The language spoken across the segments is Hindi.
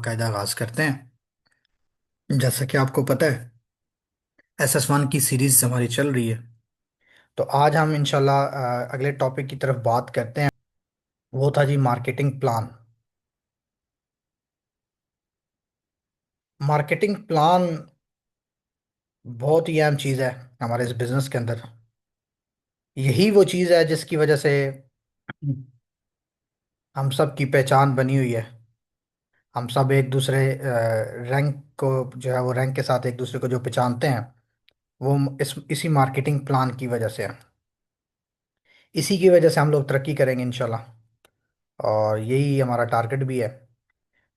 कायदा आगाज करते हैं। जैसा कि आपको पता है, SS1 की सीरीज हमारी चल रही है। तो आज हम इंशाल्लाह अगले टॉपिक की तरफ बात करते हैं। वो था जी मार्केटिंग प्लान। मार्केटिंग प्लान बहुत ही अहम चीज़ है हमारे इस बिजनेस के अंदर। यही वो चीज़ है जिसकी वजह से हम सब की पहचान बनी हुई है। हम सब एक दूसरे रैंक को जो है वो रैंक के साथ एक दूसरे को जो पहचानते हैं, वो इसी मार्केटिंग प्लान की वजह से है। इसी की वजह से हम लोग तरक्की करेंगे इंशाल्लाह। और यही हमारा टारगेट भी है।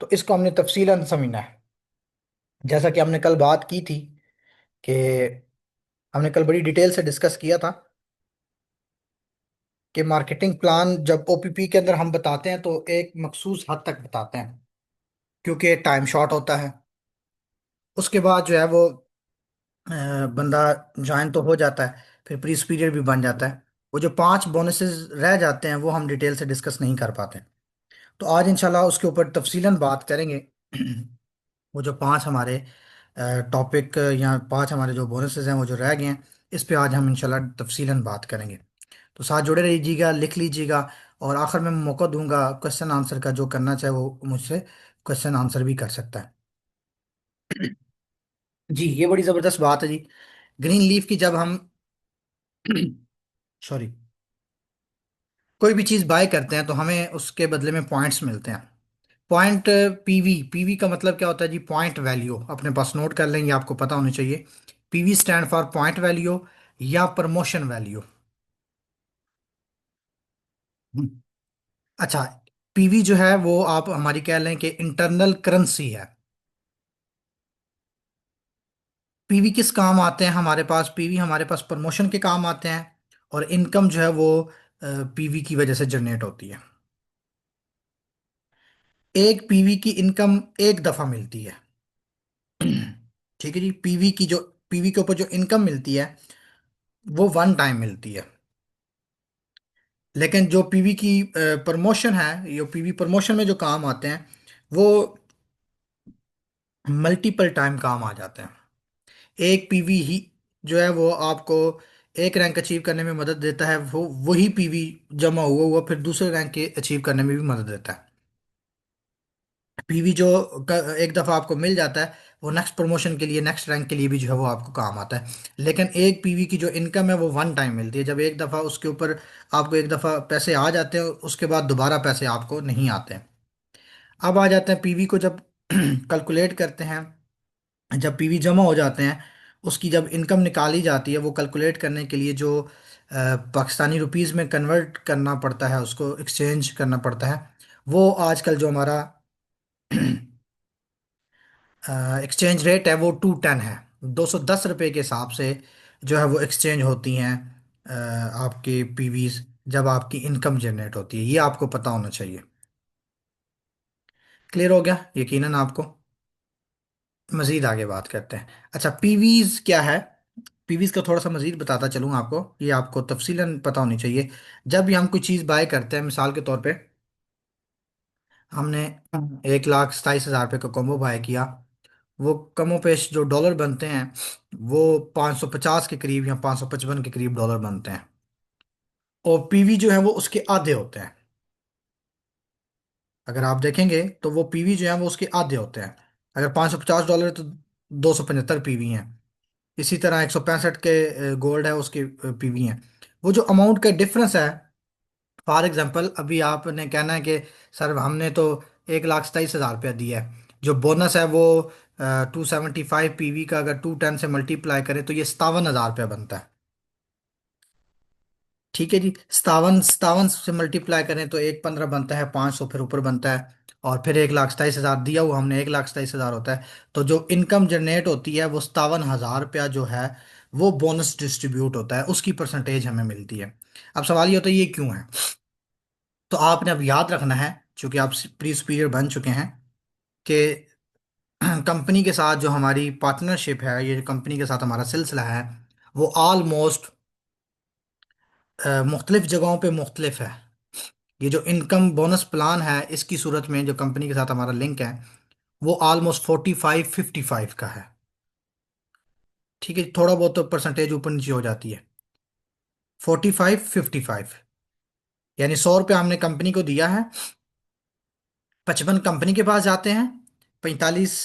तो इसको हमने तफसीलन समझना है। जैसा कि हमने कल बात की थी कि हमने कल बड़ी डिटेल से डिस्कस किया था कि मार्केटिंग प्लान जब OPP के अंदर हम बताते हैं तो एक मखसूस हद तक बताते हैं, क्योंकि टाइम शॉर्ट होता है। उसके बाद जो है वो बंदा ज्वाइन तो हो जाता है, फिर प्रीस पीरियड भी बन जाता है। वो जो 5 बोनसेस रह जाते हैं वो हम डिटेल से डिस्कस नहीं कर पाते। तो आज इंशाल्लाह उसके ऊपर तफसीलन बात करेंगे। वो जो 5 हमारे टॉपिक या 5 हमारे जो बोनसेस हैं वो जो रह गए हैं, इस पे आज हम इंशाल्लाह तफसीलन बात करेंगे। तो साथ जुड़े रहिएगा, लिख लीजिएगा। और आखिर में मैं मौका दूंगा क्वेश्चन आंसर का। जो करना चाहे वो मुझसे क्वेश्चन आंसर भी कर सकता है। जी, ये बड़ी ज़बरदस्त बात है जी। ग्रीन लीफ की जब हम सॉरी, कोई भी चीज़ बाय करते हैं तो हमें उसके बदले में पॉइंट्स मिलते हैं। Point, PV. पीवी का मतलब क्या होता है जी? Point value. अपने पास नोट कर लेंगे, आपको पता होनी चाहिए। PV stand for point value या प्रमोशन वैल्यू। अच्छा, पीवी जो है वो आप हमारी कह लें कि इंटरनल करेंसी है। पीवी किस काम आते हैं हमारे पास? पीवी हमारे पास प्रमोशन के काम आते हैं। और इनकम जो है वो पीवी की वजह से जनरेट होती है। एक पीवी की इनकम एक दफा मिलती है। ठीक है जी। पीवी के ऊपर जो इनकम मिलती है वो वन टाइम मिलती है। लेकिन जो पीवी की प्रमोशन है, ये पीवी प्रमोशन में जो काम आते हैं वो मल्टीपल टाइम काम आ जाते हैं। एक पीवी ही जो है वो आपको एक रैंक अचीव करने में मदद देता है। वो वही पीवी जमा हुआ हुआ फिर दूसरे रैंक के अचीव करने में भी मदद देता है। पीवी जो एक दफ़ा आपको मिल जाता है, वो नेक्स्ट प्रमोशन के लिए, नेक्स्ट रैंक के लिए भी जो है वो आपको काम आता है। लेकिन एक पीवी की जो इनकम है वो वन टाइम मिलती है। जब एक दफ़ा उसके ऊपर आपको एक दफ़ा पैसे आ जाते हैं, उसके बाद दोबारा पैसे आपको नहीं आते हैं। अब आ जाते हैं पीवी को जब कैलकुलेट करते हैं। जब पीवी जमा हो जाते हैं, उसकी जब इनकम निकाली जाती है, वो कैलकुलेट करने के लिए जो पाकिस्तानी रुपीस में कन्वर्ट करना पड़ता है, उसको एक्सचेंज करना पड़ता है। वो आजकल जो हमारा एक्सचेंज रेट है वो 210 है। 210 रुपये के हिसाब से जो है वो एक्सचेंज होती हैं आपके पीवीज, जब आपकी इनकम जनरेट होती है। ये आपको पता होना चाहिए। क्लियर हो गया यकीनन आपको? मजीद आगे बात करते हैं। अच्छा, पीवीज क्या है? पीवीज का थोड़ा सा मजीद बताता चलूँ आपको, ये आपको तफसीलन पता होनी चाहिए। जब भी हम कोई चीज़ बाय करते हैं, मिसाल के तौर पे हमने 1,27,000 रुपये का कॉम्बो बाय किया। वो कमो पेश जो डॉलर बनते हैं वो 550 के करीब या 555 के करीब डॉलर बनते हैं। और पीवी जो है वो उसके आधे होते हैं। अगर आप देखेंगे तो वो पीवी जो है वो उसके आधे होते हैं। अगर $550 है तो 275 पीवी हैं। इसी तरह 165 के गोल्ड है, उसके पीवी हैं। वो जो अमाउंट का डिफरेंस है, फॉर एग्जांपल अभी आपने कहना है कि सर हमने तो 1,27,000 रुपया दिया है, जो बोनस है वो 275 पीवी का अगर 210 से मल्टीप्लाई करें तो ये 57,000 रुपया बनता है। ठीक है जी। 57 57 से मल्टीप्लाई करें तो 115 बनता है, 500 फिर ऊपर बनता है। और फिर 1,27,000 दिया हुआ हमने, 1,27,000 होता है। तो जो इनकम जनरेट होती है वो 57,000 रुपया जो है वो बोनस डिस्ट्रीब्यूट होता है, उसकी परसेंटेज हमें मिलती है। अब सवाल ये होता है ये क्यों है? तो आपने अब याद रखना है, चूंकि आप प्री सुपीरियर बन चुके हैं, कि कंपनी के साथ जो हमारी पार्टनरशिप है, ये जो कंपनी के साथ हमारा सिलसिला है, वो ऑलमोस्ट मुख्तलिफ जगहों पे मुख्तलिफ है। ये जो इनकम बोनस प्लान है, इसकी सूरत में जो कंपनी के साथ हमारा लिंक है वो ऑलमोस्ट 45-55 का है। ठीक है, थोड़ा बहुत तो परसेंटेज ऊपर नीचे हो जाती है। 45-55, यानी 100 रुपये हमने कंपनी को दिया है, 55 कंपनी के पास जाते हैं, 45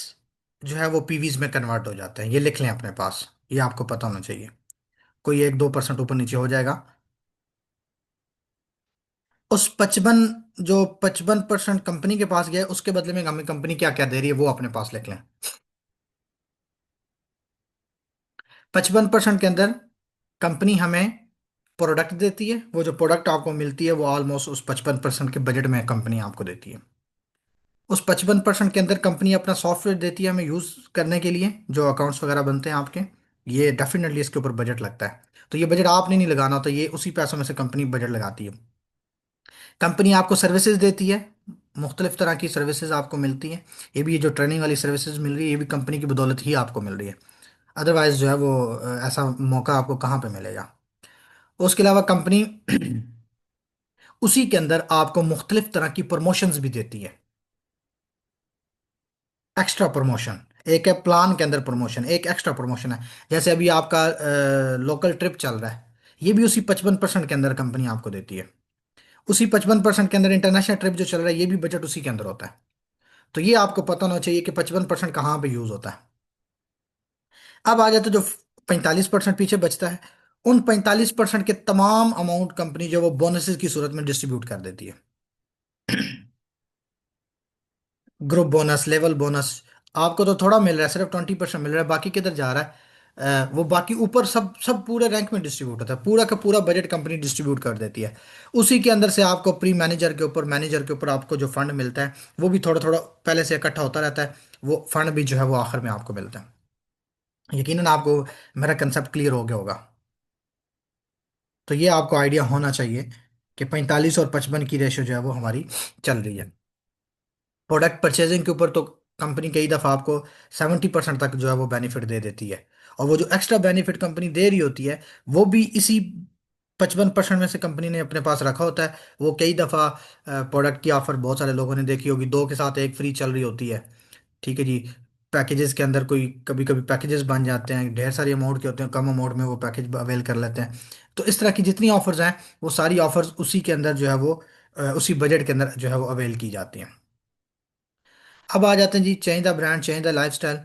जो है वो पीवीज में कन्वर्ट हो जाते हैं। ये लिख लें अपने पास, ये आपको पता होना चाहिए। कोई 1-2% ऊपर नीचे हो जाएगा। उस 55, जो 55% कंपनी के पास गया है, उसके बदले में हमें कंपनी क्या क्या दे रही है वो अपने पास लिख लें। 55% के अंदर कंपनी हमें प्रोडक्ट देती है, वो जो प्रोडक्ट आपको मिलती है वो ऑलमोस्ट उस 55% के बजट में कंपनी आपको देती है। उस 55% के अंदर कंपनी अपना सॉफ्टवेयर देती है हमें यूज करने के लिए, जो अकाउंट्स वगैरह बनते हैं आपके। ये डेफिनेटली इसके ऊपर बजट लगता है। तो ये बजट आपने नहीं लगाना होता, ये उसी पैसों में से कंपनी बजट लगाती है। कंपनी आपको सर्विसेज देती है, मुख्तलिफ तरह की सर्विसेज आपको मिलती हैं। ये भी, ये जो ट्रेनिंग वाली सर्विसेज मिल रही है, ये भी कंपनी की बदौलत ही आपको मिल रही है। अदरवाइज जो है वो ऐसा मौका आपको कहाँ पे मिलेगा। उसके अलावा कंपनी उसी के अंदर आपको मुख्तलिफ तरह की प्रमोशंस भी देती है। एक्स्ट्रा प्रमोशन, एक है प्लान के अंदर प्रमोशन, एक एक्स्ट्रा प्रमोशन है। जैसे अभी आपका लोकल ट्रिप चल रहा है, ये भी उसी 55% के अंदर कंपनी आपको देती है। उसी 55% के अंदर इंटरनेशनल ट्रिप जो चल रहा है, ये भी बजट उसी के अंदर होता है। तो ये आपको पता होना चाहिए कि 55% कहाँ पे यूज होता है। अब आ जाते जो 45% पीछे बचता है, उन 45% के तमाम अमाउंट कंपनी जो वो बोनसेस की सूरत में डिस्ट्रीब्यूट कर देती है। Group bonus, level bonus. आपको तो थोड़ा मिल रहा है, सिर्फ 20% मिल रहा है, बाकी किधर जा रहा है? वो बाकी ऊपर सब सब पूरे रैंक में डिस्ट्रीब्यूट होता है, पूरा का पूरा बजट कंपनी डिस्ट्रीब्यूट कर देती है। उसी के अंदर से आपको प्री मैनेजर के ऊपर, मैनेजर के ऊपर आपको जो फंड मिलता है, वो भी थोड़ा थोड़ा पहले से इकट्ठा होता रहता है। वो फंड भी जो है वो आखिर में आपको मिलता है। यकीनन आपको मेरा कंसेप्ट क्लियर हो गया होगा। तो ये आपको आइडिया होना चाहिए कि 45 और 55 की रेशो जो है वो हमारी चल रही है। प्रोडक्ट परचेजिंग के ऊपर तो कंपनी कई दफ़ा आपको 70% तक जो है वो बेनिफिट दे देती है। और वो जो एक्स्ट्रा बेनिफिट कंपनी दे रही होती है, वो भी इसी 55% में से कंपनी ने अपने पास रखा होता है। वो कई दफ़ा प्रोडक्ट की ऑफर बहुत सारे लोगों ने देखी होगी, दो के साथ एक फ्री चल रही होती है। ठीक है जी। पैकेजेस के अंदर कोई कभी कभी पैकेजेस बन जाते हैं, ढेर सारी अमाउंट के होते हैं, कम अमाउंट में वो पैकेज अवेल कर लेते हैं। तो इस तरह की जितनी ऑफर्स हैं, वो सारी ऑफर्स उसी के अंदर जो है वो उसी बजट के अंदर जो है वो अवेल की जाती हैं। अब आ जाते हैं जी, change the brand change the lifestyle.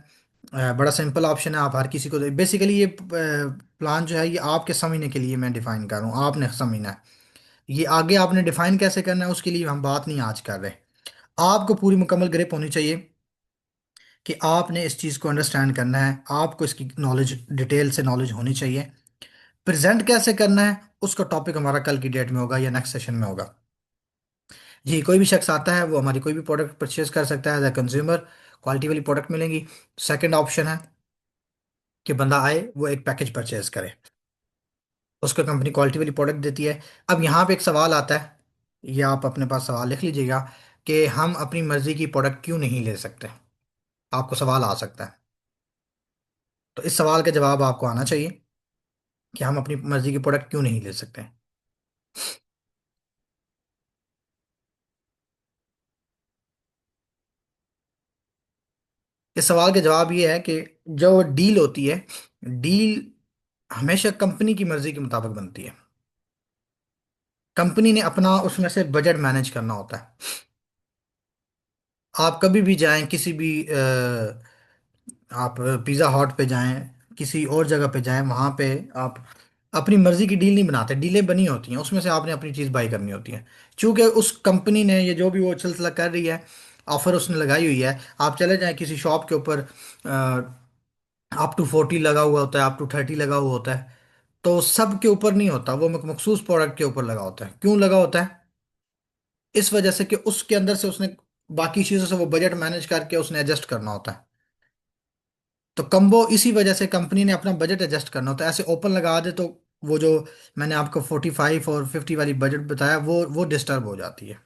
बड़ा सिंपल ऑप्शन है, आप हर किसी को बेसिकली ये प्लान जो है ये आपके समझने के लिए मैं डिफाइन कर रहा हूँ, आपने समझना है। ये आगे आपने डिफाइन कैसे करना है उसके लिए हम बात नहीं आज कर रहे। आपको पूरी मुकम्मल ग्रिप होनी चाहिए कि आपने इस चीज़ को अंडरस्टैंड करना है, आपको इसकी नॉलेज, डिटेल से नॉलेज होनी चाहिए। प्रेजेंट कैसे करना है उसका टॉपिक हमारा कल की डेट में होगा या नेक्स्ट सेशन में होगा। जी, कोई भी शख्स आता है वो हमारी कोई भी प्रोडक्ट परचेज कर सकता है एज अ कंज्यूमर, क्वालिटी वाली प्रोडक्ट मिलेंगी। सेकंड ऑप्शन है कि बंदा आए वो एक पैकेज परचेज करे, उसको कंपनी क्वालिटी वाली प्रोडक्ट देती है। अब यहाँ पे एक सवाल आता है, या आप अपने पास सवाल लिख लीजिएगा, कि हम अपनी मर्जी की प्रोडक्ट क्यों नहीं ले सकते। आपको सवाल आ सकता है। तो इस सवाल का जवाब आपको आना चाहिए कि हम अपनी मर्जी की प्रोडक्ट क्यों नहीं ले सकते। इस सवाल का जवाब ये है कि जो डील होती है, डील हमेशा कंपनी की मर्जी के मुताबिक बनती है। कंपनी ने अपना उसमें से बजट मैनेज करना होता है। आप कभी भी जाएं किसी भी आप पिज़्ज़ा हॉट पे जाएं, किसी और जगह पे जाएं, वहां पे आप अपनी मर्जी की डील नहीं बनाते, डीलें बनी होती हैं, उसमें से आपने अपनी चीज़ बाई करनी होती है। चूंकि उस कंपनी ने ये जो भी वो सिलसिला कर रही है, ऑफर उसने लगाई हुई है, आप चले जाएं किसी शॉप के ऊपर, अप टू 40 लगा हुआ होता है, अप टू 30 लगा हुआ होता है। तो सब के ऊपर नहीं होता, वो मखसूस प्रोडक्ट के ऊपर लगा होता है। क्यों लगा होता है? इस वजह से कि उसके अंदर से उसने बाकी चीज़ों से वो बजट मैनेज करके उसने एडजस्ट करना होता है। तो कम्बो इसी वजह से कंपनी ने अपना बजट एडजस्ट करना होता है। ऐसे ओपन लगा दे तो वो जो मैंने आपको 45 और 50 वाली बजट बताया, वो डिस्टर्ब हो जाती है।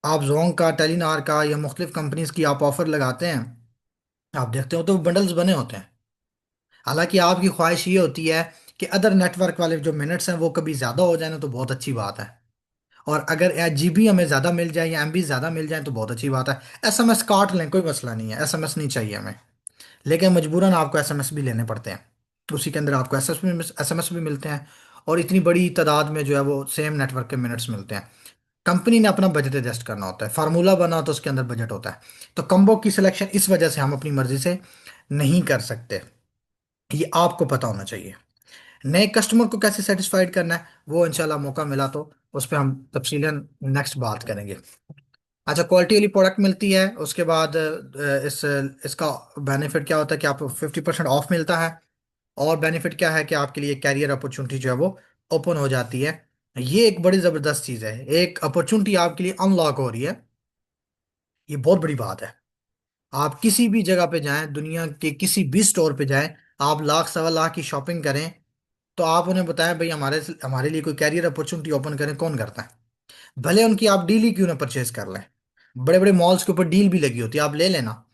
आप जोंग का, टेलीनार का या मुख्तलिफ कंपनीज की आप ऑफर लगाते हैं, आप देखते हो तो बंडल्स बने होते हैं। हालांकि आपकी ख्वाहिश ये होती है कि अदर नेटवर्क वाले जो मिनट्स हैं वो कभी ज़्यादा हो जाए ना तो बहुत अच्छी बात है, और अगर जीबी हमें ज़्यादा मिल जाए या एमबी ज़्यादा मिल जाए तो बहुत अच्छी बात है। एसएमएस काट लें, कोई मसला नहीं है, एसएमएस नहीं चाहिए हमें। लेकिन मजबूरन आपको एसएमएस भी लेने पड़ते हैं। उसी के अंदर आपको एसएमएस भी मिलते हैं। और इतनी बड़ी तादाद में जो है वो सेम नेटवर्क के मिनट्स मिलते हैं। कंपनी ने अपना बजट एडजस्ट करना होता है, फार्मूला बना हो तो उसके अंदर बजट होता है। तो कम्बो की सिलेक्शन इस वजह से हम अपनी मर्जी से नहीं कर सकते। ये आपको पता होना चाहिए। नए कस्टमर को कैसे सेटिस्फाइड करना है वो इंशाल्लाह मौका मिला तो उस पर हम तफसीलन नेक्स्ट बात करेंगे। अच्छा, क्वालिटी वाली प्रोडक्ट मिलती है, उसके बाद इसका बेनिफिट क्या होता है कि आपको 50% ऑफ मिलता है। और बेनिफिट क्या है कि आपके लिए कैरियर अपॉर्चुनिटी जो है वो ओपन हो जाती है। ये एक बड़ी ज़बरदस्त चीज़ है, एक अपॉर्चुनिटी आपके लिए अनलॉक हो रही है। ये बहुत बड़ी बात है। आप किसी भी जगह पे जाएं, दुनिया के किसी भी स्टोर पे जाएं, आप लाख सवा लाख की शॉपिंग करें, तो आप उन्हें बताएं भाई हमारे हमारे लिए कोई कैरियर अपॉर्चुनिटी ओपन करें, कौन करता है? भले उनकी आप डील ही क्यों ना परचेज कर लें। बड़े बड़े मॉल्स के ऊपर डील भी लगी होती है, आप ले लेना।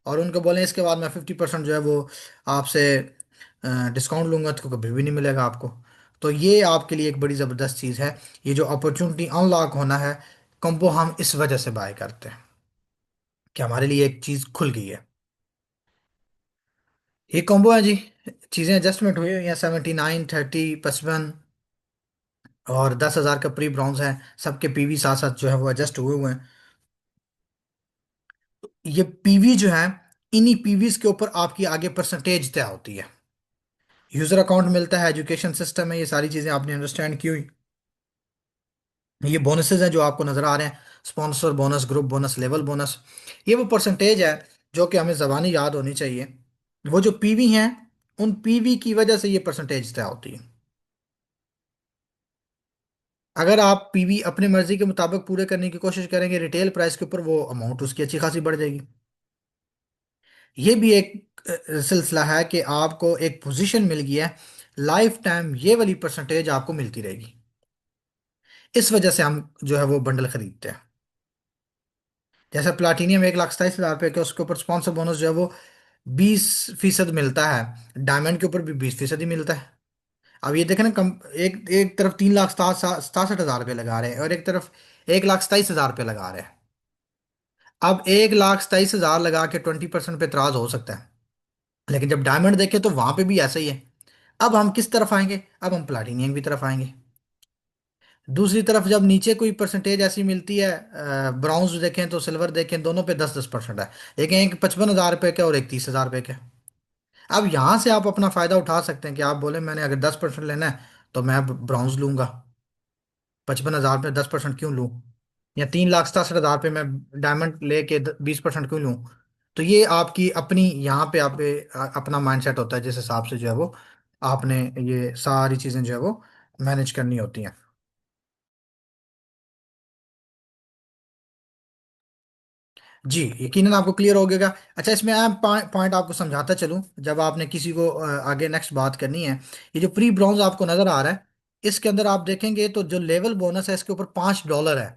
और उनको बोलें इसके बाद मैं 50% जो है वो आपसे डिस्काउंट लूंगा, तो कभी भी नहीं मिलेगा आपको। तो ये आपके लिए एक बड़ी ज़बरदस्त चीज़ है। ये जो अपॉर्चुनिटी अनलॉक होना है, कंबो हम इस वजह से बाय करते हैं कि हमारे लिए एक चीज़ खुल गई है। ये कॉम्बो है जी। चीज़ें एडजस्टमेंट हुई हुई हैं, 79, 30, 55 और 10,000 का प्री ब्राउन्स है। सबके पीवी साथ साथ जो है वो एडजस्ट हुए हुए हैं। ये पीवी जो है, इन्हीं पीवीज के ऊपर आपकी आगे परसेंटेज तय होती है। यूजर अकाउंट मिलता है, एजुकेशन सिस्टम है, ये सारी चीजें आपने अंडरस्टैंड की हुई। ये बोनसेस हैं जो आपको नजर आ रहे हैं, sponsor bonus, group bonus, level bonus. ये वो परसेंटेज है जो कि हमें जबानी याद होनी चाहिए। वो जो पीवी हैं, उन पीवी की वजह से ये परसेंटेज तय होती है। अगर आप पीवी अपनी मर्जी के मुताबिक पूरे करने की कोशिश करेंगे रिटेल प्राइस के ऊपर, वो अमाउंट उसकी अच्छी खासी बढ़ जाएगी। ये भी एक सिलसिला है कि आपको एक पोजीशन मिल गया है, लाइफ टाइम ये वाली परसेंटेज आपको मिलती रहेगी। इस वजह से हम जो है वो बंडल खरीदते हैं। जैसे प्लाटीनियम 1,27,000 रुपये के, उसके ऊपर स्पॉन्सर बोनस जो है वो 20% मिलता है। डायमंड के ऊपर भी 20% ही मिलता है। अब ये देखें ना, कम एक एक तरफ 3,67,000 रुपये लगा रहे हैं और एक तरफ 1,27,000 रुपये लगा रहे हैं। अब 1,27,000 लगा के 20% पे इतराज हो सकता है, लेकिन जब डायमंड देखे तो वहां पे भी ऐसा ही है। अब हम किस तरफ आएंगे? अब हम प्लाटिनियम की तरफ आएंगे। दूसरी तरफ जब नीचे कोई परसेंटेज ऐसी मिलती है, ब्राउन्स देखें तो सिल्वर देखें, दोनों पे 10-10% है। लेकिन एक 55,000 रुपये का और एक 30,000 रुपये का। अब यहां से आप अपना फायदा उठा सकते हैं कि आप बोले मैंने अगर 10% लेना है तो मैं ब्राउन्स लूंगा। 55,000 में 10% क्यों लूं? या 3,67,000 पे मैं डायमंड लेके 20% क्यों लूं? तो ये आपकी अपनी यहाँ पे आप अपना माइंडसेट होता है, जिस हिसाब से जो है वो आपने ये सारी चीजें जो है वो मैनेज करनी होती हैं। जी, यकीनन आपको क्लियर हो गया। अच्छा, इसमें मैं पॉइंट आपको समझाता चलूं, जब आपने किसी को आगे नेक्स्ट बात करनी है। ये जो प्री ब्रॉन्ज आपको नजर आ रहा है, इसके अंदर आप देखेंगे तो जो लेवल बोनस है इसके ऊपर $5 है।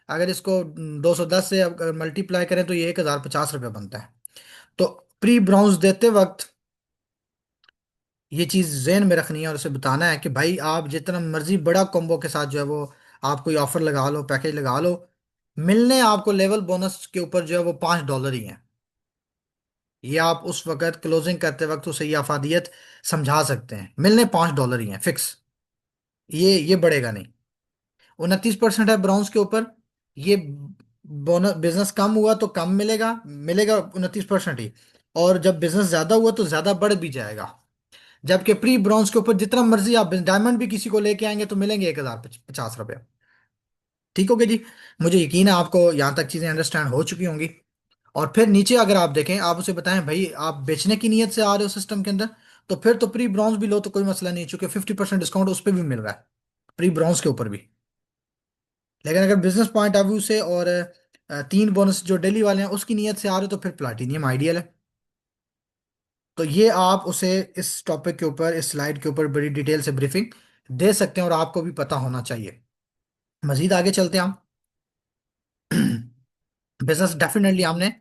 अगर इसको 210 से मल्टीप्लाई करें तो ये 1,050 रुपये बनता है। तो प्री ब्रॉन्ज देते वक्त ये चीज जहन में रखनी है और उसे बताना है कि भाई आप जितना मर्जी बड़ा कॉम्बो के साथ जो है वो आप कोई ऑफर लगा लो, पैकेज लगा लो, मिलने आपको लेवल बोनस के ऊपर जो है वो $5 ही है। ये आप उस वक्त क्लोजिंग करते वक्त उसे ये अफादियत समझा सकते हैं, मिलने $5 ही हैं फिक्स। ये बढ़ेगा नहीं। 29% है ब्रॉन्ज के ऊपर। ये बोनस, बिजनेस कम हुआ तो कम मिलेगा, मिलेगा 29% ही। और जब बिजनेस ज्यादा हुआ तो ज्यादा बढ़ भी जाएगा। जबकि प्री ब्रॉन्ज के ऊपर जितना मर्जी आप डायमंड भी किसी को लेके आएंगे तो मिलेंगे 1,050 रुपये। ठीक हो गया जी। मुझे यकीन है आपको यहाँ तक चीजें अंडरस्टैंड हो चुकी होंगी। और फिर नीचे अगर आप देखें, आप उसे बताएं भाई आप बेचने की नीयत से आ रहे हो सिस्टम के अंदर, तो फिर तो प्री ब्रॉन्ज भी लो तो कोई मसला नहीं, चूंकि 50% डिस्काउंट उस पर भी मिल रहा है, प्री ब्रॉन्ज के ऊपर भी। लेकिन अगर बिजनेस पॉइंट ऑफ व्यू से और तीन बोनस जो डेली वाले हैं उसकी नीयत से आ रहे हो तो फिर प्लाटिनियम आइडियल है। तो ये आप उसे इस टॉपिक के ऊपर, इस स्लाइड के ऊपर बड़ी डिटेल से ब्रीफिंग दे सकते हैं और आपको भी पता होना चाहिए। मजीद आगे चलते हैं हम। बिजनेस डेफिनेटली हमने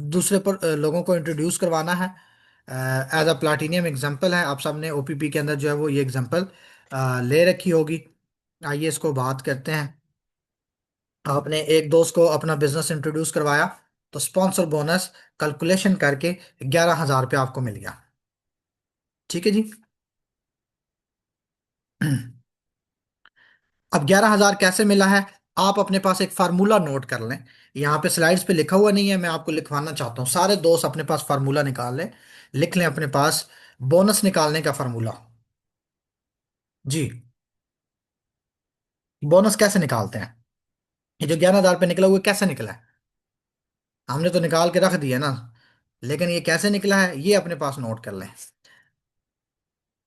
दूसरे पर लोगों को इंट्रोड्यूस करवाना है। एज अ प्लाटिनियम एग्जांपल है, आप सबने ओपीपी के अंदर जो है वो ये एग्जांपल ले रखी होगी। आइए इसको बात करते हैं। आपने एक दोस्त को अपना बिजनेस इंट्रोड्यूस करवाया, तो स्पॉन्सर बोनस कैलकुलेशन करके 11,000 रुपये आपको मिल गया। ठीक है जी। अब 11,000 कैसे मिला है? आप अपने पास एक फार्मूला नोट कर लें। यहाँ पे स्लाइड्स पे लिखा हुआ नहीं है, मैं आपको लिखवाना चाहता हूँ। सारे दोस्त अपने पास फार्मूला निकाल लें, लिख लें अपने पास बोनस निकालने का फार्मूला। जी। बोनस कैसे निकालते हैं? ये जो 11,000 रुपये निकला हुआ कैसे निकला है? हमने तो निकाल के रख दिया ना, लेकिन ये कैसे निकला है ये अपने पास नोट कर लें।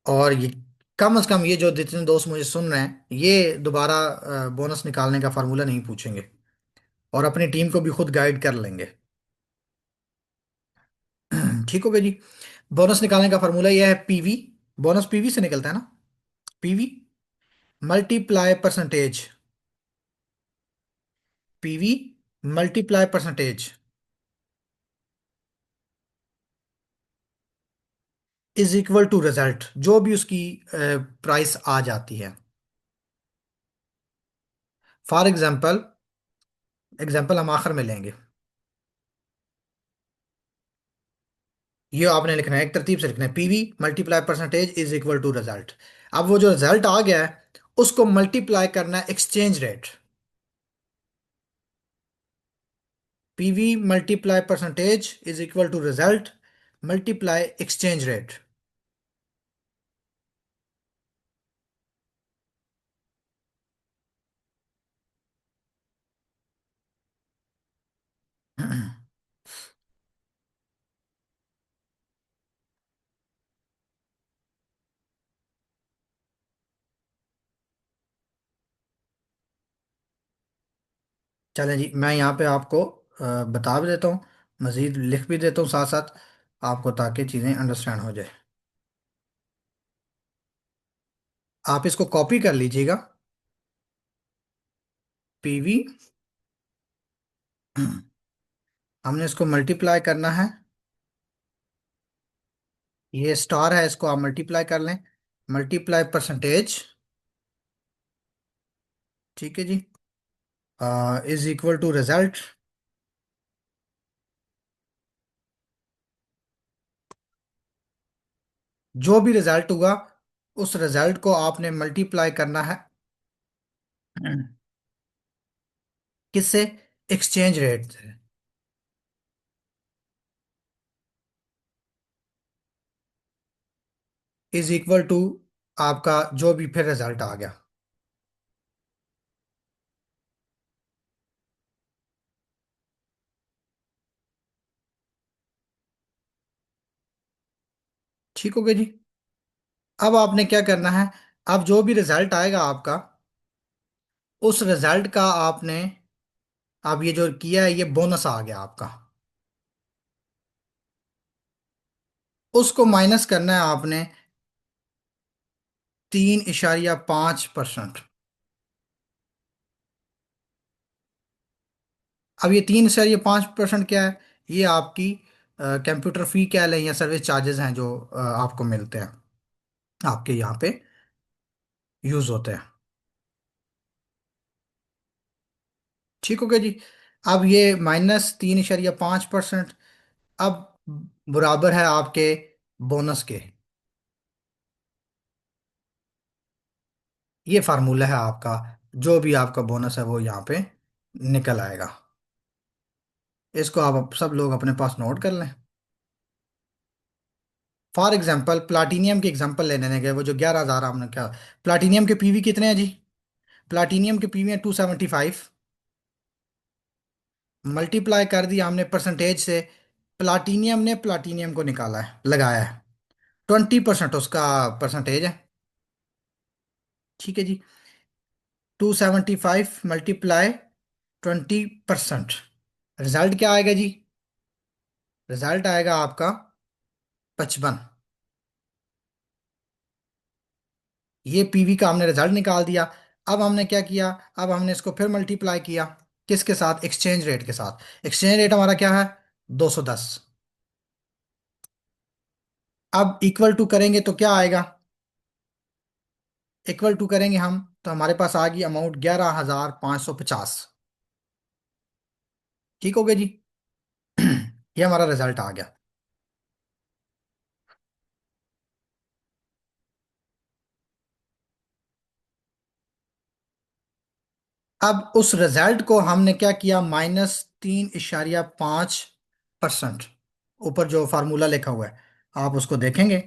और ये कम से कम ये जो जितने दोस्त मुझे सुन रहे हैं, ये दोबारा बोनस निकालने का फार्मूला नहीं पूछेंगे, और अपनी टीम को भी खुद गाइड कर लेंगे। ठीक हो गया जी। बोनस निकालने का फार्मूला यह है, पीवी। बोनस पीवी से निकलता है ना। PV multiply percentage. PV multiply percentage is equal to result, जो भी उसकी प्राइस आ जाती है। फॉर एग्जाम्पल, एग्जाम्पल हम आखिर में लेंगे। ये आपने लिखना है, एक तरतीब से लिखना है, PV multiply percentage is equal to result. अब वो जो रिजल्ट आ गया है, उसको मल्टीप्लाई करना है exchange rate. PV multiply percentage is equal to result multiply exchange rate. चलें जी, मैं यहाँ पे आपको बता भी देता हूँ, मजीद लिख भी देता हूँ साथ साथ आपको, ताकि चीज़ें अंडरस्टैंड हो जाए। आप इसको कॉपी कर लीजिएगा। पीवी, हमने इसको मल्टीप्लाई करना है। ये स्टार है, इसको आप मल्टीप्लाई कर लें, मल्टीप्लाई परसेंटेज। ठीक है जी। Is equal to result. जो भी रिजल्ट हुआ, उस रिजल्ट को आपने मल्टीप्लाई करना है किससे? एक्सचेंज रेट से। इज इक्वल टू आपका जो भी फिर रिजल्ट आ गया। ठीक हो गया जी। अब आपने क्या करना है? अब जो भी रिजल्ट आएगा आपका, उस रिजल्ट का आपने, अब ये जो किया है, ये बोनस आ गया आपका, उसको माइनस करना है आपने 3.5%। अब ये 3.5% क्या है? ये आपकी कंप्यूटर फी कह लें, या सर्विस चार्जेस हैं जो आपको मिलते हैं, आपके यहाँ पे यूज होते हैं। ठीक हो गया जी। अब ये -3.5% अब बराबर है आपके बोनस के। ये फार्मूला है आपका, जो भी आपका बोनस है वो यहाँ पे निकल आएगा। इसको आप सब लोग अपने पास नोट कर लें। फॉर एग्जांपल प्लाटीनियम की एग्जांपल लेने गए, वो जो 11,000 हमने क्या, प्लाटीनियम के पीवी कितने हैं जी? प्लाटीनियम के पीवी हैं 275। मल्टीप्लाई कर दिया हमने परसेंटेज से। प्लाटीनियम ने प्लाटीनियम को निकाला है, लगाया है, 20% उसका परसेंटेज है। ठीक है जी। 275 मल्टीप्लाई 20%, रिजल्ट क्या आएगा जी? रिजल्ट आएगा आपका 55। ये पीवी का हमने रिजल्ट निकाल दिया। अब हमने क्या किया? अब हमने इसको फिर मल्टीप्लाई किया, किसके साथ? एक्सचेंज रेट के साथ। एक्सचेंज रेट हमारा क्या है? 210। अब इक्वल टू करेंगे तो क्या आएगा? इक्वल टू करेंगे हम, तो हमारे पास आ गई अमाउंट 11,550। ठीक हो गया जी। ये हमारा रिजल्ट आ गया। अब उस रिजल्ट को हमने क्या किया, -3.5%। ऊपर जो फार्मूला लिखा हुआ है आप उसको देखेंगे,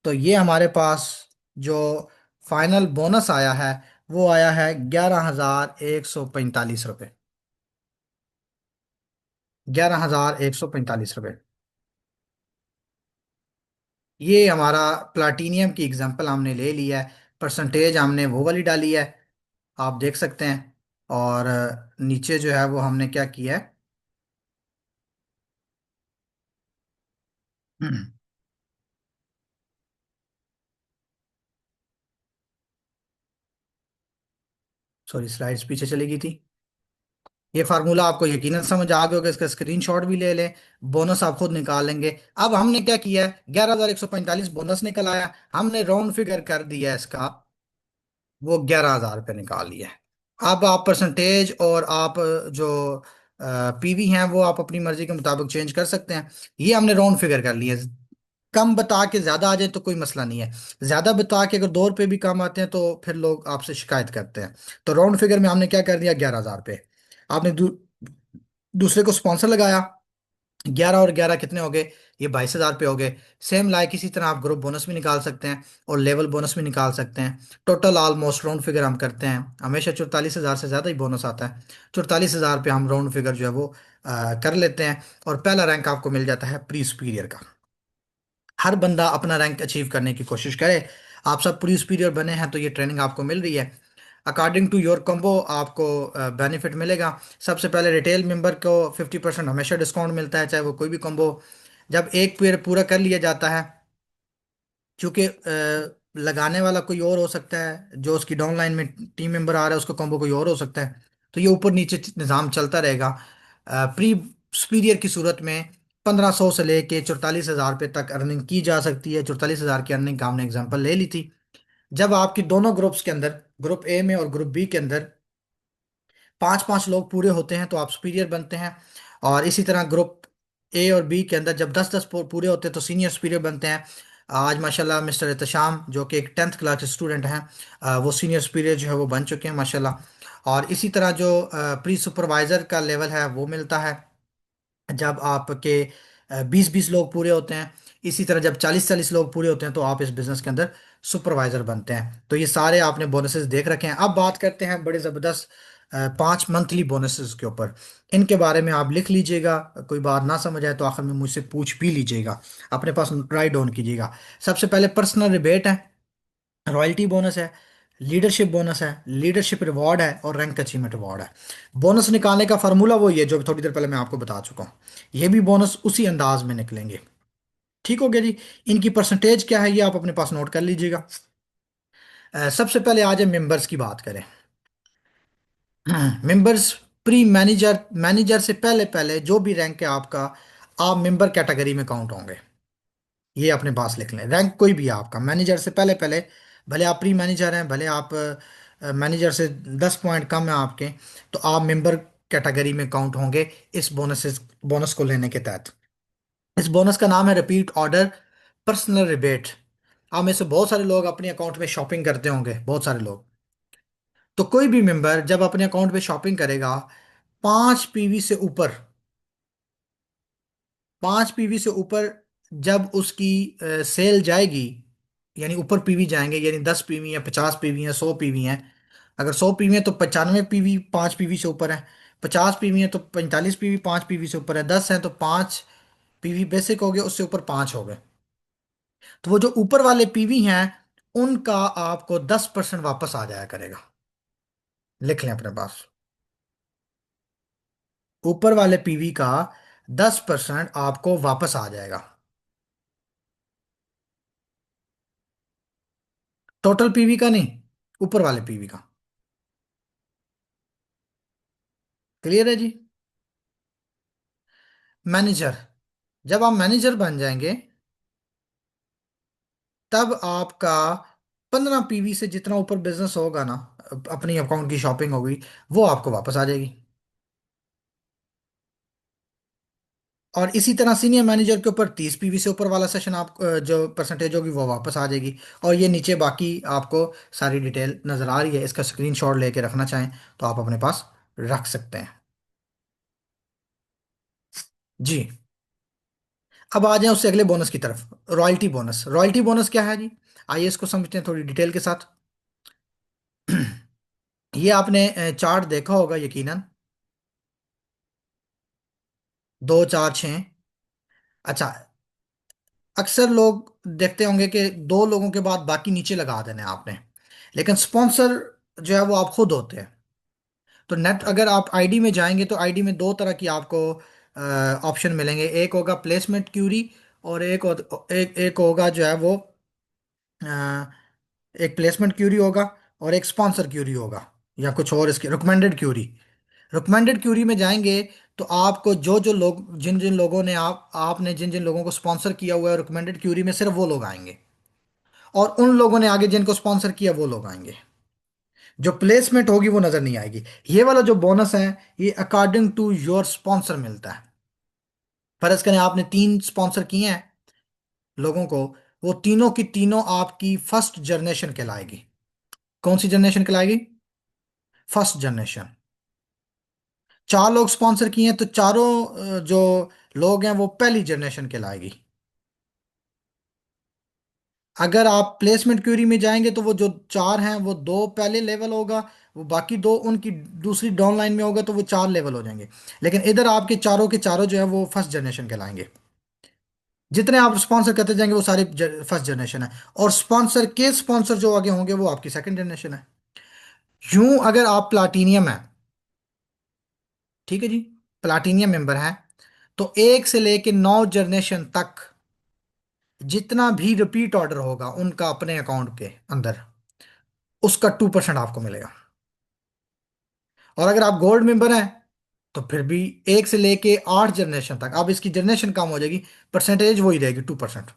तो ये हमारे पास जो फाइनल बोनस आया है वो आया है 11,145 रुपये। 11,145 रुपये। ये हमारा प्लाटीनियम की एग्जांपल हमने ले लिया है। परसेंटेज हमने वो वाली डाली है, आप देख सकते हैं। और नीचे जो है वो हमने क्या किया है। सॉरी, स्लाइड्स पीछे चली गई थी। ये फार्मूला आपको यकीनन समझ आ गया होगा, इसका स्क्रीनशॉट भी ले लें। बोनस आप खुद निकाल लेंगे। अब हमने क्या किया है, 11,145 बोनस निकल आया, हमने राउंड फिगर कर दिया इसका, वो 11,000 रुपये निकाल लिया है। अब आप परसेंटेज और आप जो पीवी हैं वो आप अपनी मर्जी के मुताबिक चेंज कर सकते हैं। ये हमने राउंड फिगर कर लिया है। कम बता के ज्यादा आ जाए तो कोई मसला नहीं है। ज्यादा बता के अगर 2 रुपये भी कम आते हैं तो फिर लोग आपसे शिकायत करते हैं। तो राउंड फिगर में हमने क्या कर दिया, 11,000 रुपये। आपने दूसरे को स्पॉन्सर लगाया, 11 और 11 कितने हो गए, ये 22,000 रुपये हो गए। सेम लाइक इसी तरह आप ग्रुप बोनस भी निकाल सकते हैं और लेवल बोनस भी निकाल सकते हैं। टोटल ऑलमोस्ट राउंड फिगर हम करते हैं हमेशा 44,000 से ज़्यादा ही बोनस आता है। 44,000 रुपये हम राउंड फिगर जो है वो कर लेते हैं। और पहला रैंक आपको मिल जाता है प्री सुपीरियर का। हर बंदा अपना रैंक अचीव करने की कोशिश करे। आप सब प्री सुपीरियर बने हैं तो ये ट्रेनिंग आपको मिल रही है। अकॉर्डिंग टू योर कॉम्बो आपको बेनिफिट मिलेगा। सबसे पहले रिटेल मेंबर को 50% हमेशा डिस्काउंट मिलता है, चाहे वो कोई भी कॉम्बो। जब एक पीरियड पूरा कर लिया जाता है, क्योंकि लगाने वाला कोई और हो सकता है, जो उसकी डाउनलाइन में टीम मेंबर आ रहा है उसका कॉम्बो कोई और हो सकता है। तो ये ऊपर नीचे निज़ाम चलता रहेगा। प्री सुपीरियर की सूरत में 1,500 से लेके 44,000 रुपये तक अर्निंग की जा सकती है। 44,000 की अर्निंग का हमने एग्जाम्पल ले ली थी। जब आपकी दोनों ग्रुप्स के अंदर, ग्रुप ए में और ग्रुप बी के अंदर 5-5 लोग पूरे होते हैं तो आप सुपीरियर बनते हैं। और इसी तरह ग्रुप ए और बी के अंदर जब 10-10 पूरे होते हैं तो सीनियर सुपीरियर बनते हैं। आज माशाल्लाह मिस्टर एहतशाम जो कि एक 10th क्लास स्टूडेंट हैं, वो सीनियर सुपीरियर जो है वो बन चुके हैं माशाल्लाह। और इसी तरह जो प्री सुपरवाइजर का लेवल है वो मिलता है जब आपके 20-20 लोग पूरे होते हैं। इसी तरह जब 40-40 लोग पूरे होते हैं तो आप इस बिजनेस के अंदर सुपरवाइजर बनते हैं। तो ये सारे आपने बोनसेस देख रखे हैं। अब बात करते हैं बड़े ज़बरदस्त 5 मंथली बोनसेस के ऊपर। इनके बारे में आप लिख लीजिएगा, कोई बात ना समझ आए तो आखिर में मुझसे पूछ भी लीजिएगा, अपने पास राइट डाउन कीजिएगा। सबसे पहले पर्सनल रिबेट है, रॉयल्टी बोनस है, लीडरशिप बोनस है, लीडरशिप रिवॉर्ड है और रैंक अचीवमेंट रिवॉर्ड है। बोनस निकालने का फार्मूला वही है जो थोड़ी देर पहले मैं आपको बता चुका हूँ। ये भी बोनस उसी अंदाज में निकलेंगे। ठीक हो गया जी। इनकी परसेंटेज क्या है ये आप अपने पास नोट कर लीजिएगा। सबसे पहले आज मेंबर्स की बात करें। मेंबर्स प्री मैनेजर, मैनेजर से पहले पहले जो भी रैंक है आपका, आप मेंबर कैटेगरी में काउंट होंगे। ये अपने पास लिख लें, रैंक कोई भी है आपका मैनेजर से पहले पहले, भले आप प्री मैनेजर हैं, भले आप मैनेजर से 10 पॉइंट कम है आपके, तो आप मेंबर कैटेगरी में काउंट होंगे इस बोनस को लेने के तहत। इस बोनस का नाम है रिपीट ऑर्डर पर्सनल रिबेट। आप में से बहुत सारे लोग अपने अकाउंट में शॉपिंग करते होंगे, बहुत सारे लोग। तो कोई भी मेंबर जब अपने अकाउंट में शॉपिंग करेगा, 5 पीवी से ऊपर, 5 पीवी से ऊपर जब उसकी सेल जाएगी, यानी ऊपर पीवी जाएंगे, यानी 10 पीवी है, 50 पीवी है, 100 पीवी है। अगर 100 पीवी है तो 95 पीवी 5 पीवी से ऊपर है। 50 पीवी है तो 45 पीवी 5 पीवी से ऊपर है। 10 है तो 5 पीवी बेसिक हो गए, उससे ऊपर 5 हो गए। तो वो जो ऊपर वाले पीवी हैं उनका आपको 10% वापस आ जाया करेगा। लिख लें अपने पास, ऊपर वाले पीवी का 10% आपको वापस आ जाएगा। टोटल पीवी का नहीं, ऊपर वाले पीवी का। क्लियर है जी। मैनेजर, जब आप मैनेजर बन जाएंगे तब आपका 15 पीवी से जितना ऊपर बिजनेस होगा ना, अपनी अकाउंट की शॉपिंग होगी, वो आपको वापस आ जाएगी। और इसी तरह सीनियर मैनेजर के ऊपर 30 पीवी से ऊपर वाला सेशन आप जो परसेंटेज होगी वो वापस आ जाएगी। और ये नीचे बाकी आपको सारी डिटेल नजर आ रही है, इसका स्क्रीनशॉट लेके रखना चाहें तो आप अपने पास रख सकते हैं। जी। अब आ जाए उससे अगले बोनस की तरफ, रॉयल्टी बोनस। रॉयल्टी बोनस क्या है जी? आइए इसको समझते हैं थोड़ी डिटेल के साथ। ये आपने चार्ट देखा होगा यकीनन, 2 4 6। अच्छा, अक्सर लोग देखते होंगे कि दो लोगों के बाद बाकी नीचे लगा देने हैं आपने, लेकिन स्पॉन्सर जो है वो आप खुद होते हैं। तो नेट अगर आप आईडी में जाएंगे तो आईडी में दो तरह की आपको ऑप्शन मिलेंगे। एक होगा प्लेसमेंट क्यूरी, और एक होगा जो है वो एक प्लेसमेंट क्यूरी होगा, और एक स्पॉन्सर क्यूरी होगा, या कुछ और इसके रिकमेंडेड क्यूरी। रिकमेंडेड क्यूरी में जाएंगे तो आपको जो जो लोग, जिन जिन लोगों ने आपने जिन जिन लोगों को स्पॉन्सर किया हुआ है रिकमेंडेड क्यूरी में, सिर्फ वो लोग आएंगे। और उन लोगों ने आगे जिनको स्पॉन्सर किया वो लोग आएंगे। जो प्लेसमेंट होगी वो नजर नहीं आएगी। ये वाला जो बोनस है, ये अकॉर्डिंग टू योर स्पॉन्सर मिलता है। फर्ज करें आपने 3 स्पॉन्सर किए हैं लोगों को, वो तीनों की तीनों आपकी फर्स्ट जनरेशन कहलाएगी। कौन सी जनरेशन कहलाएगी? First generation. 4 लोग स्पॉन्सर किए हैं तो चारों जो लोग हैं वो पहली जनरेशन कहलाएगी। अगर आप प्लेसमेंट क्यूरी में जाएंगे तो वो जो 4 हैं वो दो पहले लेवल होगा, वो बाकी दो उनकी दूसरी डाउन लाइन में होगा तो वो 4 लेवल हो जाएंगे। लेकिन इधर आपके चारों के चारों जो है वो फर्स्ट जनरेशन कहलाएंगे। जितने आप स्पॉन्सर करते जाएंगे वो सारे फर्स्ट जनरेशन है। और स्पॉन्सर के स्पॉन्सर जो आगे होंगे वो आपकी सेकंड जनरेशन है। यूं अगर आप प्लाटीनियम है, ठीक है जी, प्लाटीनियम मेंबर है, तो 1 से लेके 9 जनरेशन तक जितना भी रिपीट ऑर्डर होगा उनका अपने अकाउंट के अंदर, उसका 2% आपको मिलेगा। और अगर आप गोल्ड मेंबर हैं तो फिर भी 1 से लेके 8 जनरेशन तक, अब इसकी जनरेशन कम हो जाएगी, परसेंटेज वही रहेगी 2%।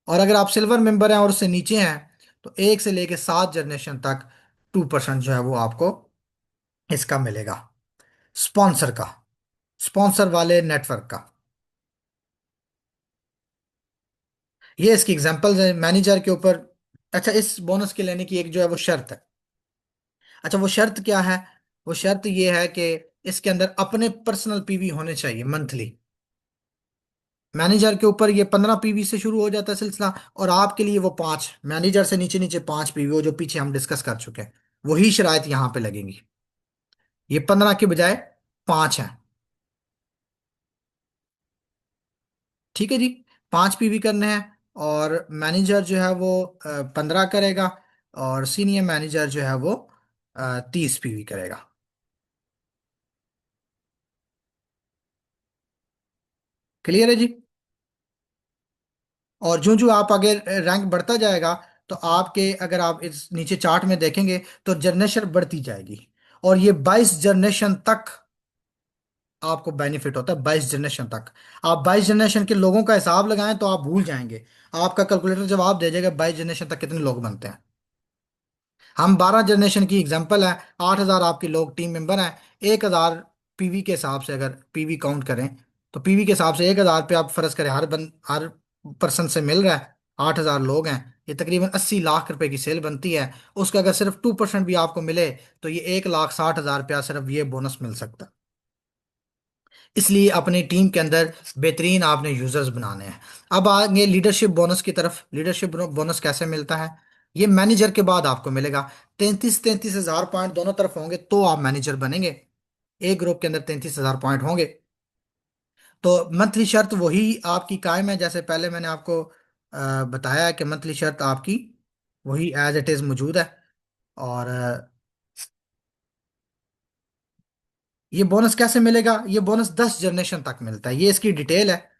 और अगर आप सिल्वर मेंबर हैं और उससे नीचे हैं तो 1 से लेके 7 जनरेशन तक 2% जो है वो आपको इसका मिलेगा, स्पॉन्सर का, स्पॉन्सर वाले नेटवर्क का। ये इसकी एग्जांपल्स है मैनेजर के ऊपर। अच्छा, इस बोनस के लेने की एक जो है वो शर्त है। अच्छा, वो शर्त क्या है? वो शर्त ये है कि इसके अंदर अपने पर्सनल पीवी होने चाहिए मंथली। मैनेजर के ऊपर ये 15 पीवी से शुरू हो जाता है सिलसिला, और आपके लिए वो 5, मैनेजर से नीचे नीचे 5 पीवी, वो जो पीछे हम डिस्कस कर चुके हैं, वही शराइत यहाँ पे लगेंगी। ये 15 के बजाय 5 है। ठीक है जी, 5 पीवी करने हैं। और मैनेजर जो है वो 15 करेगा, और सीनियर मैनेजर जो है वो 30 पीवी करेगा। क्लियर है जी? और जो जो आप आगे रैंक बढ़ता जाएगा तो आपके, अगर आप इस नीचे चार्ट में देखेंगे तो जनरेशन बढ़ती जाएगी। और ये 22 जनरेशन तक आपको बेनिफिट होता है, 22 जनरेशन तक। आप 22 जनरेशन के लोगों का हिसाब लगाएं तो आप भूल जाएंगे। आपका कैलकुलेटर जवाब दे जाएगा 22 जनरेशन तक कितने लोग बनते हैं। हम 12 जनरेशन की एग्जांपल है। 8,000 आपके लोग टीम मेंबर हैं। 1,000 पीवी के हिसाब से, अगर पीवी काउंट करें तो पीवी के हिसाब से 1,000 पे आप फर्ज करें हर पर्सन से मिल रहा है। 8,000 लोग हैं, ये तकरीबन 80 लाख रुपए की सेल बनती है। उसका अगर सिर्फ 2% भी आपको मिले तो ये 1,60,000 रुपया सिर्फ ये बोनस मिल सकता है। इसलिए अपनी टीम के अंदर बेहतरीन आपने यूजर्स बनाने हैं। अब आगे लीडरशिप बोनस की तरफ। लीडरशिप बोनस कैसे मिलता है? ये मैनेजर के बाद आपको मिलेगा। 33,000 पॉइंट दोनों तरफ होंगे तो आप मैनेजर बनेंगे। एक ग्रुप के अंदर 33,000 पॉइंट होंगे। तो मंथली शर्त वही आपकी कायम है, जैसे पहले मैंने आपको बताया है कि मंथली शर्त आपकी वही एज इट इज मौजूद है। और ये बोनस कैसे मिलेगा? ये बोनस 10 जनरेशन तक मिलता है, ये इसकी डिटेल है।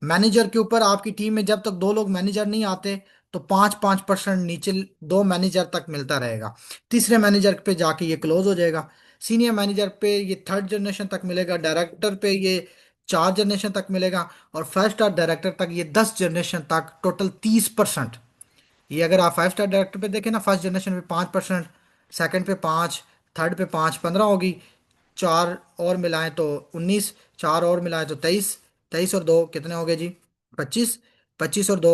मैनेजर के ऊपर आपकी टीम में जब तक दो लोग मैनेजर नहीं आते तो 5-5% नीचे दो मैनेजर तक मिलता रहेगा। तीसरे मैनेजर पे जाके ये क्लोज हो जाएगा। सीनियर मैनेजर पे ये 3rd जनरेशन तक मिलेगा। डायरेक्टर पे ये 4 जनरेशन तक मिलेगा। और फर्स्ट और डायरेक्टर तक ये 10 जनरेशन तक, टोटल 30%। ये अगर आप 5 स्टार डायरेक्टर पे देखें ना, फर्स्ट जनरेशन पे 5%, सेकंड पे 5, थर्ड पे 5, 15 होगी। चार और मिलाएं तो 19, चार और मिलाएं तो 23, 23 और दो कितने हो गए जी? 25, 25 और दो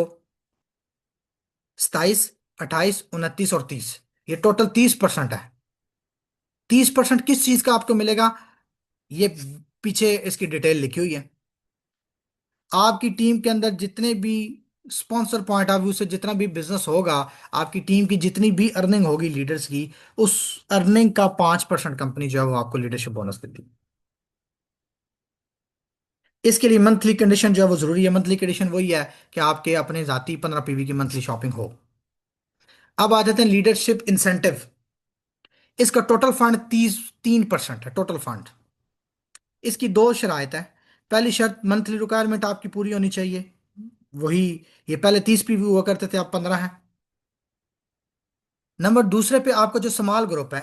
27, 28, 29 और 30, ये टोटल 30% है। 30% किस चीज का आपको मिलेगा? ये पीछे इसकी डिटेल लिखी हुई है। आपकी टीम के अंदर जितने भी स्पॉन्सर पॉइंट ऑफ व्यू से जितना भी बिजनेस होगा, आपकी टीम की जितनी भी अर्निंग होगी लीडर्स की, उस अर्निंग का 5% कंपनी जो है वो आपको लीडरशिप बोनस देती है। इसके लिए मंथली कंडीशन जो है वो जरूरी है। मंथली कंडीशन वही है कि आपके अपने जाती 15 पीवी की मंथली शॉपिंग हो। अब आ जाते हैं लीडरशिप इंसेंटिव। इसका टोटल फंड 3% है टोटल फंड। इसकी दो शराइत है। पहली शर्त, मंथली रिक्वायरमेंट आपकी पूरी होनी चाहिए। वही, ये पहले 30 पीवी हुआ करते थे, अब 15 है। नंबर दूसरे पे आपका जो स्मॉल ग्रुप है,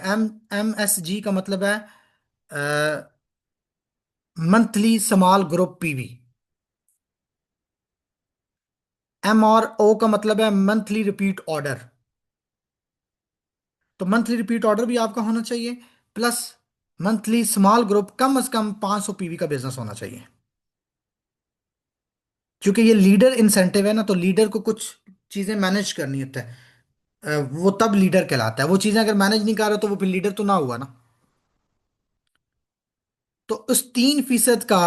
MSG का मतलब है monthly small group PV. MRO का मतलब है मंथली रिपीट ऑर्डर। तो मंथली रिपीट ऑर्डर भी आपका होना चाहिए, प्लस मंथली स्मॉल ग्रुप कम से कम 500 पीवी का बिजनेस होना चाहिए। क्योंकि ये लीडर इंसेंटिव है ना, तो लीडर को कुछ चीजें मैनेज करनी होता है। वो तब लीडर कहलाता है। वो चीजें अगर मैनेज नहीं कर रहा तो वो फिर लीडर तो ना हुआ ना। तो उस 3% का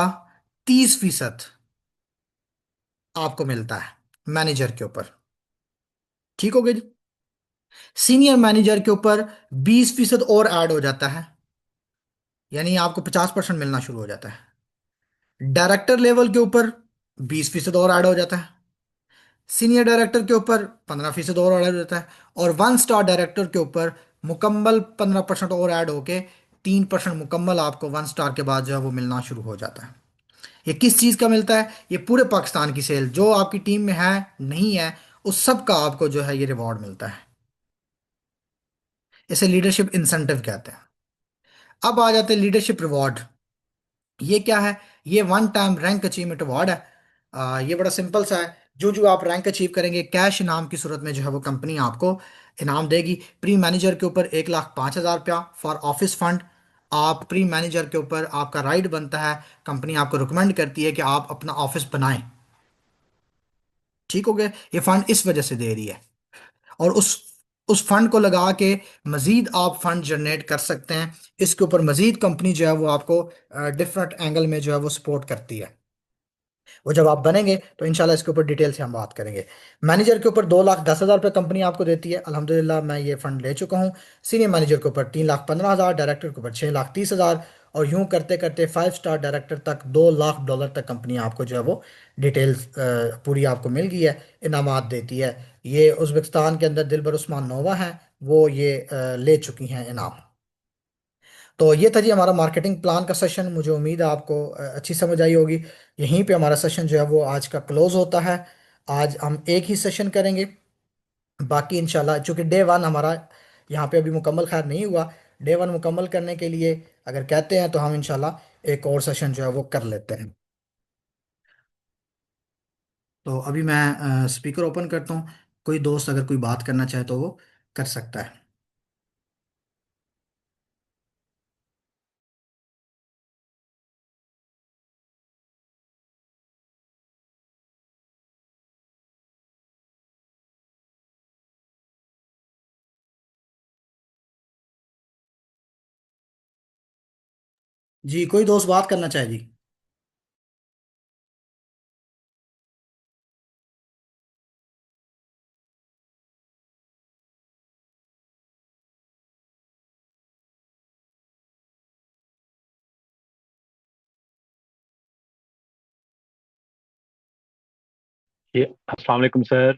30% आपको मिलता है मैनेजर के ऊपर। ठीक हो गया जी। सीनियर मैनेजर के ऊपर 20% और ऐड हो जाता है, यानी आपको 50% मिलना शुरू हो जाता है। डायरेक्टर लेवल के ऊपर 20% और ऐड हो जाता है। सीनियर डायरेक्टर के ऊपर 15% और ऐड हो जाता है। और 1 स्टार डायरेक्टर के ऊपर मुकम्मल 15% और ऐड होके 3% मुकम्मल आपको 1 स्टार के बाद जो है वो मिलना शुरू हो जाता है। ये किस चीज़ का मिलता है? ये पूरे पाकिस्तान की सेल जो आपकी टीम में है, नहीं है, उस सब का आपको जो है ये रिवॉर्ड मिलता है। इसे लीडरशिप इंसेंटिव कहते हैं। अब आ जाते हैं लीडरशिप रिवॉर्ड। ये क्या है? ये one time rank achievement award है। ये बड़ा सिंपल सा है। जो जो आप रैंक अचीव करेंगे, कैश इनाम की सूरत में जो है वो कंपनी आपको इनाम देगी। प्री मैनेजर के ऊपर 1,05,000 रुपया फॉर ऑफिस फंड। आप प्री मैनेजर के ऊपर आपका राइट बनता है, कंपनी आपको रिकमेंड करती है कि आप अपना ऑफिस बनाएं। ठीक हो गया? ये फंड इस वजह से दे रही है। और उस फंड को लगा के मजीद आप फंड जनरेट कर सकते हैं। इसके ऊपर मजीद कंपनी जो है वो आपको डिफरेंट एंगल में जो है वो सपोर्ट करती है। वो जब आप बनेंगे तो इंशाल्लाह इसके ऊपर डिटेल से हम बात करेंगे। मैनेजर के ऊपर 2,10,000 रुपये कंपनी आपको देती है। अल्हम्दुलिल्लाह मैं ये फंड ले चुका हूँ। सीनियर मैनेजर के ऊपर 3,15,000, डायरेक्टर के ऊपर 6,30,000, और यूं करते करते 5 स्टार डायरेक्टर तक $2 लाख तक कंपनी आपको जो है वो डिटेल्स पूरी आपको मिल गई है, इनामात देती है। ये उज्बेकिस्तान के अंदर दिलबर उस्मान नोवा हैं, वो ये ले चुकी हैं इनाम। तो ये था जी हमारा मार्केटिंग प्लान का सेशन। मुझे उम्मीद है आपको अच्छी समझ आई होगी। यहीं पे हमारा सेशन जो है वो आज का क्लोज होता है। आज हम एक ही सेशन करेंगे। बाकी इंशाल्लाह, चूंकि डे वन हमारा यहाँ पे अभी मुकम्मल खैर नहीं हुआ, डे वन मुकम्मल करने के लिए अगर कहते हैं तो हम इंशाल्लाह एक और सेशन जो है वो कर लेते हैं। तो अभी मैं स्पीकर ओपन करता हूँ। कोई दोस्त अगर कोई बात करना चाहे तो वो कर सकता है। जी, कोई दोस्त बात करना चाहे जी? ये अस्सलाम वालेकुम सर।